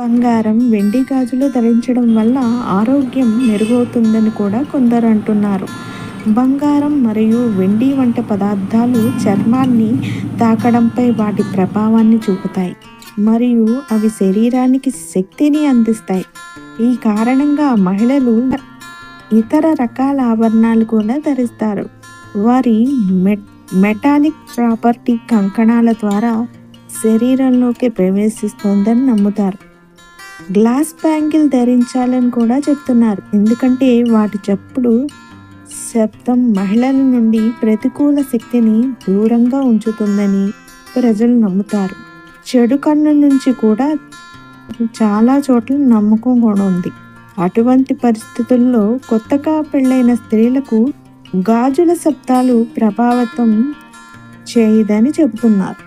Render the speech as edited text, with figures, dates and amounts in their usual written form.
బంగారం, వెండి గాజులు ధరించడం వల్ల ఆరోగ్యం మెరుగవుతుందని కూడా కొందరు అంటున్నారు. బంగారం మరియు వెండి వంటి పదార్థాలు చర్మాన్ని తాకడంపై వాటి ప్రభావాన్ని చూపుతాయి మరియు అవి శరీరానికి శక్తిని అందిస్తాయి. ఈ కారణంగా మహిళలు ఇతర రకాల ఆభరణాలు కూడా ధరిస్తారు. వారి మెటాలిక్ ప్రాపర్టీ కంకణాల ద్వారా శరీరంలోకి ప్రవేశిస్తుందని నమ్ముతారు. గ్లాస్ బ్యాంగిల్ ధరించాలని కూడా చెప్తున్నారు, ఎందుకంటే వాటి చప్పుడు శబ్దం మహిళల నుండి ప్రతికూల శక్తిని దూరంగా ఉంచుతుందని ప్రజలు నమ్ముతారు. చెడు కన్ను నుంచి కూడా చాలా చోట్ల నమ్మకం కూడా ఉంది. అటువంటి పరిస్థితుల్లో కొత్తగా పెళ్ళైన స్త్రీలకు గాజుల శబ్దాలు ప్రభావితం చేయదని చెబుతున్నారు.